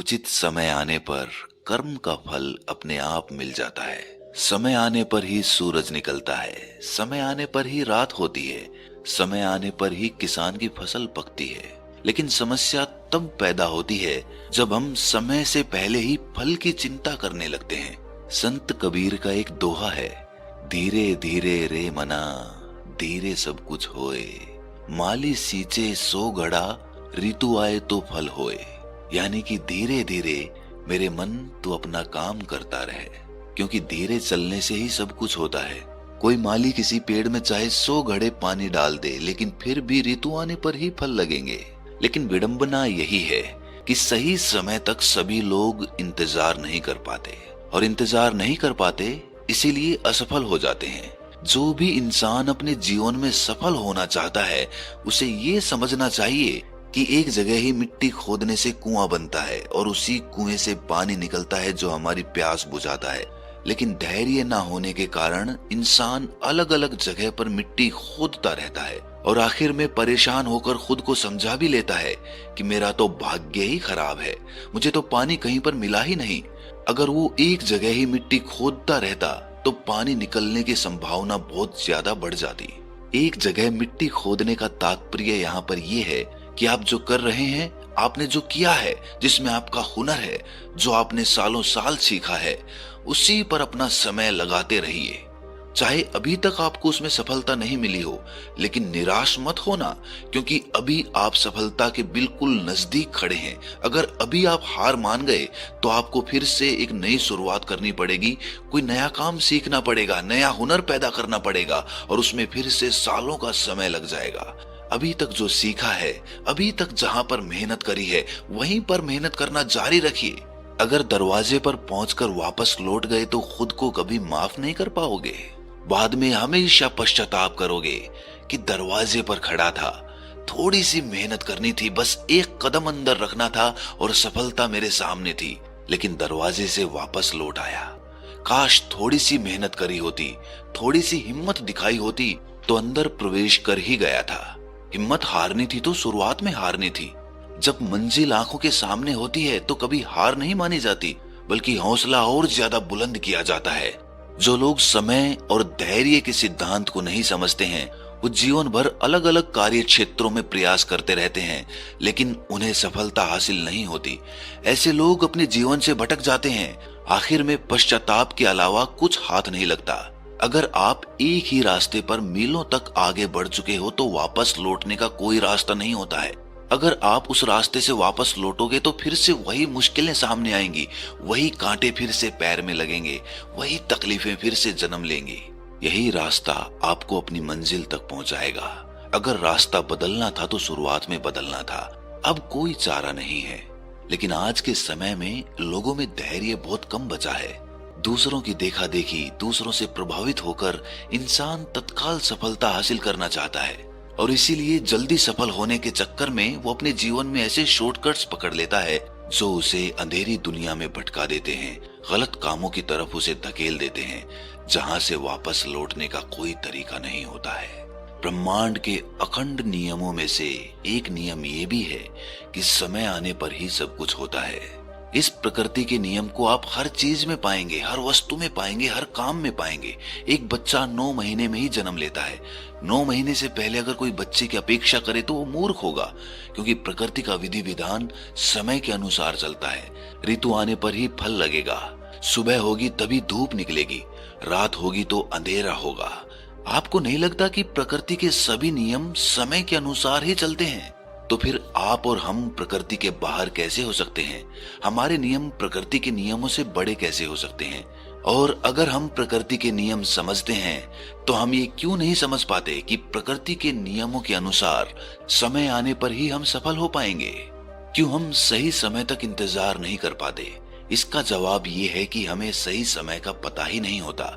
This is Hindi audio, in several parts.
उचित समय आने पर कर्म का फल अपने आप मिल जाता है। समय आने पर ही सूरज निकलता है, समय आने पर ही रात होती है, समय आने पर ही किसान की फसल पकती है। लेकिन समस्या तब पैदा होती है जब हम समय से पहले ही फल की चिंता करने लगते हैं। संत कबीर का एक दोहा है, धीरे धीरे रे मना, धीरे सब कुछ होए, माली सींचे सो घड़ा, ऋतु आए तो फल होए। यानी कि धीरे धीरे मेरे मन तू अपना काम करता रहे, क्योंकि धीरे चलने से ही सब कुछ होता है। कोई माली किसी पेड़ में चाहे 100 घड़े पानी डाल दे, लेकिन फिर भी ऋतु आने पर ही फल लगेंगे। लेकिन विडंबना यही है कि सही समय तक सभी लोग इंतजार नहीं कर पाते, और इंतजार नहीं कर पाते इसीलिए असफल हो जाते हैं। जो भी इंसान अपने जीवन में सफल होना चाहता है, उसे ये समझना चाहिए कि एक जगह ही मिट्टी खोदने से कुआं बनता है और उसी कुएं से पानी निकलता है जो हमारी प्यास बुझाता है। लेकिन धैर्य ना होने के कारण इंसान अलग अलग जगह पर मिट्टी खोदता रहता है और आखिर में परेशान होकर खुद को समझा भी लेता है कि मेरा तो भाग्य ही खराब है, मुझे तो पानी कहीं पर मिला ही नहीं। अगर वो एक जगह ही मिट्टी खोदता रहता तो पानी निकलने की संभावना बहुत ज्यादा बढ़ जाती। एक जगह मिट्टी खोदने का तात्पर्य यहाँ पर यह है कि आप जो कर रहे हैं, आपने जो किया है, जिसमें आपका हुनर है, जो आपने सालों साल सीखा है, उसी पर अपना समय लगाते रहिए। चाहे अभी तक आपको उसमें सफलता नहीं मिली हो, लेकिन निराश मत होना, क्योंकि अभी आप सफलता के बिल्कुल नजदीक खड़े हैं। अगर अभी आप हार मान गए तो आपको फिर से एक नई शुरुआत करनी पड़ेगी, कोई नया काम सीखना पड़ेगा, नया हुनर पैदा करना पड़ेगा, और उसमें फिर से सालों का समय लग जाएगा। अभी तक जो सीखा है, अभी तक जहां पर मेहनत करी है, वहीं पर मेहनत करना जारी रखिए। अगर दरवाजे पर पहुंचकर वापस लौट गए तो खुद को कभी माफ नहीं कर पाओगे। बाद में हमेशा पश्चाताप करोगे कि दरवाजे पर खड़ा था, थोड़ी सी मेहनत करनी थी, बस एक कदम अंदर रखना था और सफलता मेरे सामने थी, लेकिन दरवाजे से वापस लौट आया। काश थोड़ी सी मेहनत करी होती, थोड़ी सी हिम्मत दिखाई होती तो अंदर प्रवेश कर ही गया था। हिम्मत हारनी थी तो शुरुआत में हारनी थी। जब मंजिल आंखों के सामने होती है तो कभी हार नहीं मानी जाती, बल्कि हौसला और ज्यादा बुलंद किया जाता है। जो लोग समय और धैर्य के सिद्धांत को नहीं समझते हैं, वो जीवन भर अलग अलग कार्य क्षेत्रों में प्रयास करते रहते हैं, लेकिन उन्हें सफलता हासिल नहीं होती। ऐसे लोग अपने जीवन से भटक जाते हैं। आखिर में पश्चाताप के अलावा कुछ हाथ नहीं लगता। अगर आप एक ही रास्ते पर मीलों तक आगे बढ़ चुके हो तो वापस लौटने का कोई रास्ता नहीं होता है। अगर आप उस रास्ते से वापस लौटोगे तो फिर से वही मुश्किलें सामने आएंगी, वही कांटे फिर से पैर में लगेंगे, वही तकलीफें फिर से जन्म लेंगी। यही रास्ता आपको अपनी मंजिल तक पहुंचाएगा। अगर रास्ता बदलना था तो शुरुआत में बदलना था, अब कोई चारा नहीं है। लेकिन आज के समय में लोगों में धैर्य बहुत कम बचा है। दूसरों की देखा देखी, दूसरों से प्रभावित होकर इंसान तत्काल सफलता हासिल करना चाहता है, और इसीलिए जल्दी सफल होने के चक्कर में वो अपने जीवन में ऐसे शॉर्टकट्स पकड़ लेता है जो उसे अंधेरी दुनिया में भटका देते हैं, गलत कामों की तरफ उसे धकेल देते हैं, जहां से वापस लौटने का कोई तरीका नहीं होता है। ब्रह्मांड के अखंड नियमों में से एक नियम ये भी है कि समय आने पर ही सब कुछ होता है। इस प्रकृति के नियम को आप हर चीज में पाएंगे, हर वस्तु में पाएंगे, हर काम में पाएंगे। एक बच्चा 9 महीने में ही जन्म लेता है। 9 महीने से पहले अगर कोई बच्चे की अपेक्षा करे तो वो मूर्ख होगा, क्योंकि प्रकृति का विधि विधान समय के अनुसार चलता है। ऋतु आने पर ही फल लगेगा, सुबह होगी तभी धूप निकलेगी, रात होगी तो अंधेरा होगा। आपको नहीं लगता कि प्रकृति के सभी नियम समय के अनुसार ही चलते हैं? तो फिर आप और हम प्रकृति के बाहर कैसे हो सकते हैं? हमारे नियम प्रकृति के नियमों से बड़े कैसे हो सकते हैं? और अगर हम प्रकृति के नियम समझते हैं तो हम ये क्यों नहीं समझ पाते कि प्रकृति के नियमों के अनुसार समय आने पर ही हम सफल हो पाएंगे? क्यों हम सही समय तक इंतजार नहीं कर पाते? इसका जवाब ये है कि हमें सही समय का पता ही नहीं होता।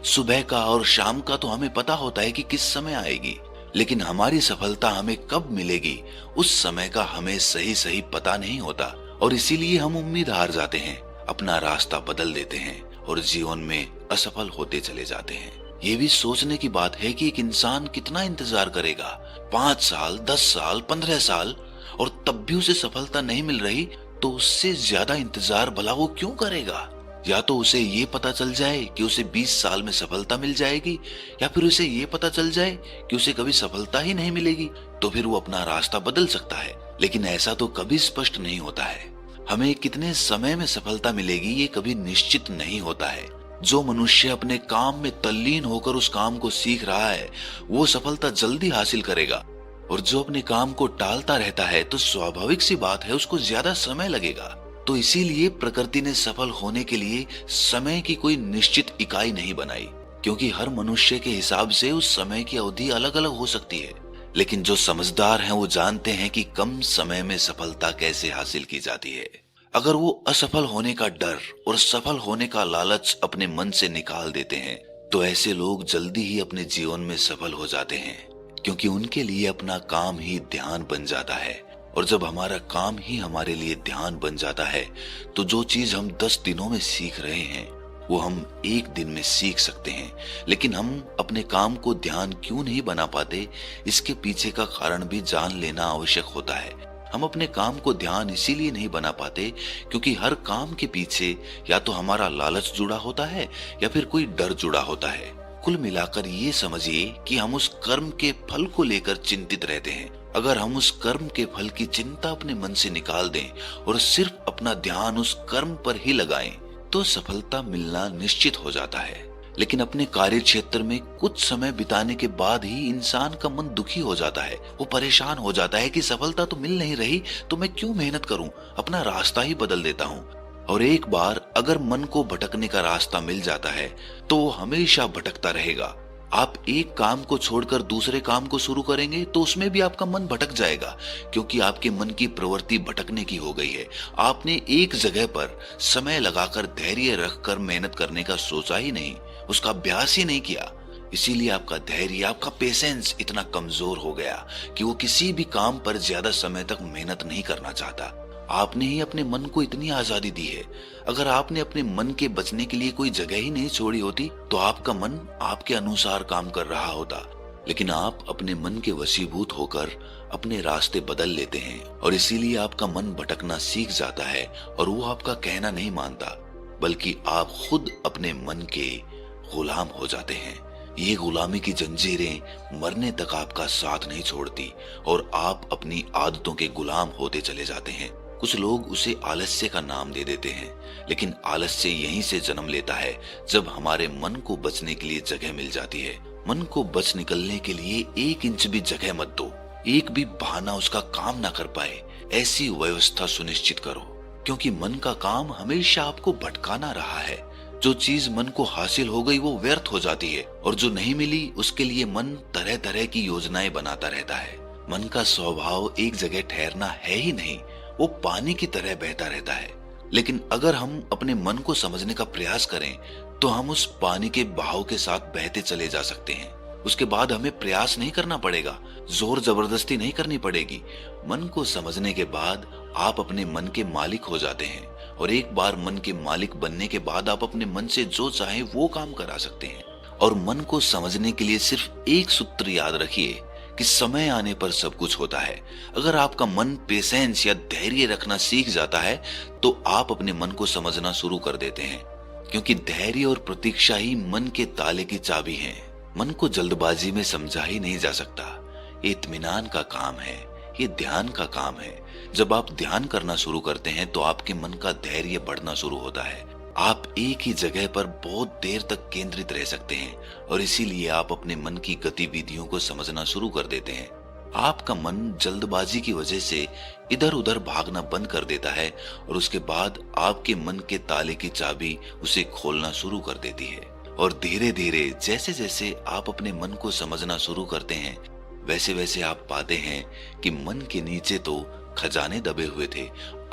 सुबह का और शाम का तो हमें पता होता है कि किस समय आएगी, लेकिन हमारी सफलता हमें कब मिलेगी उस समय का हमें सही सही पता नहीं होता, और इसीलिए हम उम्मीद हार जाते हैं, अपना रास्ता बदल देते हैं और जीवन में असफल होते चले जाते हैं। ये भी सोचने की बात है कि एक इंसान कितना इंतजार करेगा, 5 साल, 10 साल, 15 साल, और तब भी उसे सफलता नहीं मिल रही तो उससे ज्यादा इंतजार भला वो क्यों करेगा? या तो उसे ये पता चल जाए कि उसे 20 साल में सफलता मिल जाएगी, या फिर उसे ये पता चल जाए कि उसे कभी सफलता ही नहीं मिलेगी, तो फिर वो अपना रास्ता बदल सकता है। लेकिन ऐसा तो कभी स्पष्ट नहीं होता है। हमें कितने समय में सफलता मिलेगी ये कभी निश्चित नहीं होता है। जो मनुष्य अपने काम में तल्लीन होकर उस काम को सीख रहा है वो सफलता जल्दी हासिल करेगा, और जो अपने काम को टालता रहता है तो स्वाभाविक सी बात है उसको ज्यादा समय लगेगा। तो इसीलिए प्रकृति ने सफल होने के लिए समय की कोई निश्चित इकाई नहीं बनाई, क्योंकि हर मनुष्य के हिसाब से उस समय की अवधि अलग अलग हो सकती है। लेकिन जो समझदार हैं वो जानते हैं कि कम समय में सफलता कैसे हासिल की जाती है। अगर वो असफल होने का डर और सफल होने का लालच अपने मन से निकाल देते हैं तो ऐसे लोग जल्दी ही अपने जीवन में सफल हो जाते हैं, क्योंकि उनके लिए अपना काम ही ध्यान बन जाता है। और जब हमारा काम ही हमारे लिए ध्यान बन जाता है तो जो चीज हम 10 दिनों में सीख रहे हैं वो हम 1 दिन में सीख सकते हैं। लेकिन हम अपने काम को ध्यान क्यों नहीं बना पाते, इसके पीछे का कारण भी जान लेना आवश्यक होता है। हम अपने काम को ध्यान इसीलिए नहीं बना पाते क्योंकि हर काम के पीछे या तो हमारा लालच जुड़ा होता है या फिर कोई डर जुड़ा होता है। कुल मिलाकर ये समझिए कि हम उस कर्म के फल को लेकर चिंतित रहते हैं। अगर हम उस कर्म के फल की चिंता अपने मन से निकाल दें और सिर्फ अपना ध्यान उस कर्म पर ही लगाएं तो सफलता मिलना निश्चित हो जाता है। लेकिन अपने कार्य क्षेत्र में कुछ समय बिताने के बाद ही इंसान का मन दुखी हो जाता है। वो परेशान हो जाता है कि सफलता तो मिल नहीं रही तो मैं क्यों मेहनत करूं, अपना रास्ता ही बदल देता हूं। और एक बार अगर मन को भटकने का रास्ता मिल जाता है तो वो हमेशा भटकता रहेगा। आप एक काम को छोड़कर दूसरे काम को शुरू करेंगे तो उसमें भी आपका मन भटक जाएगा, क्योंकि आपके मन की प्रवृत्ति भटकने की हो गई है। आपने एक जगह पर समय लगाकर धैर्य रखकर मेहनत करने का सोचा ही नहीं, उसका अभ्यास ही नहीं किया। इसीलिए आपका धैर्य, आपका पेशेंस इतना कमजोर हो गया कि वो किसी भी काम पर ज्यादा समय तक मेहनत नहीं करना चाहता। आपने ही अपने मन को इतनी आजादी दी है। अगर आपने अपने मन के बचने के लिए कोई जगह ही नहीं छोड़ी होती तो आपका मन आपके अनुसार काम कर रहा होता। लेकिन आप अपने मन के वशीभूत होकर अपने रास्ते बदल लेते हैं और इसीलिए आपका मन भटकना सीख जाता है और वो आपका कहना नहीं मानता, बल्कि आप खुद अपने मन के गुलाम हो जाते हैं। ये गुलामी की जंजीरें मरने तक आपका साथ नहीं छोड़ती और आप अपनी आदतों के गुलाम होते चले जाते हैं। कुछ लोग उसे आलस्य का नाम दे देते हैं, लेकिन आलस्य यहीं से जन्म लेता है जब हमारे मन को बचने के लिए जगह मिल जाती है। मन को बच निकलने के लिए 1 इंच भी जगह मत दो, एक भी बहाना उसका काम ना कर पाए, ऐसी व्यवस्था सुनिश्चित करो, क्योंकि मन का काम हमेशा आपको भटकाना रहा है। जो चीज मन को हासिल हो गई वो व्यर्थ हो जाती है और जो नहीं मिली उसके लिए मन तरह तरह की योजनाएं बनाता रहता है। मन का स्वभाव एक जगह ठहरना है ही नहीं, वो पानी की तरह बहता रहता है। लेकिन अगर हम अपने मन को समझने का प्रयास करें तो हम उस पानी के बहाव के साथ बहते चले जा सकते हैं। उसके बाद हमें प्रयास नहीं करना पड़ेगा, जोर जबरदस्ती नहीं करनी पड़ेगी। मन को समझने के बाद आप अपने मन के मालिक हो जाते हैं और एक बार मन के मालिक बनने के बाद आप अपने मन से जो चाहे वो काम करा सकते हैं। और मन को समझने के लिए सिर्फ एक सूत्र याद रखिए कि समय आने पर सब कुछ होता है। अगर आपका मन पेशेंस या धैर्य रखना सीख जाता है तो आप अपने मन को समझना शुरू कर देते हैं, क्योंकि धैर्य और प्रतीक्षा ही मन के ताले की चाबी है। मन को जल्दबाजी में समझा ही नहीं जा सकता। ये इत्मीनान का काम है, ये ध्यान का काम है। जब आप ध्यान करना शुरू करते हैं तो आपके मन का धैर्य बढ़ना शुरू होता है। आप एक ही जगह पर बहुत देर तक केंद्रित रह सकते हैं और इसीलिए आप अपने मन की गतिविधियों को समझना शुरू कर देते हैं। आपका मन जल्दबाजी की वजह से इधर उधर भागना बंद कर देता है और उसके बाद आपके मन के ताले की चाबी उसे खोलना शुरू कर देती है। और धीरे धीरे जैसे जैसे आप अपने मन को समझना शुरू करते हैं वैसे वैसे आप पाते हैं कि मन के नीचे तो खजाने दबे हुए थे।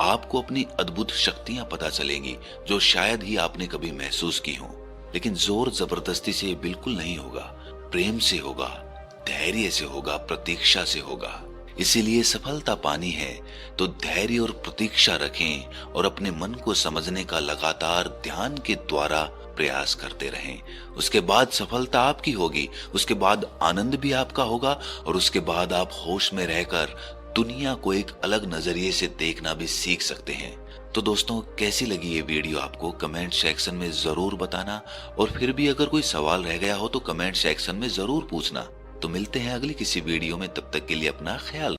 आपको अपनी अद्भुत शक्तियां पता चलेंगी जो शायद ही आपने कभी महसूस की हो। लेकिन जोर जबरदस्ती से बिल्कुल नहीं होगा, प्रेम से होगा, धैर्य से होगा, प्रतीक्षा से होगा। इसीलिए सफलता पानी है तो धैर्य और प्रतीक्षा रखें और अपने मन को समझने का लगातार ध्यान के द्वारा प्रयास करते रहें। उसके बाद सफलता आपकी होगी, उसके बाद आनंद भी आपका होगा और उसके बाद आप होश में रहकर दुनिया को एक अलग नजरिए से देखना भी सीख सकते हैं। तो दोस्तों, कैसी लगी ये वीडियो आपको कमेंट सेक्शन में जरूर बताना, और फिर भी अगर कोई सवाल रह गया हो तो कमेंट सेक्शन में जरूर पूछना। तो मिलते हैं अगली किसी वीडियो में, तब तक के लिए अपना ख्याल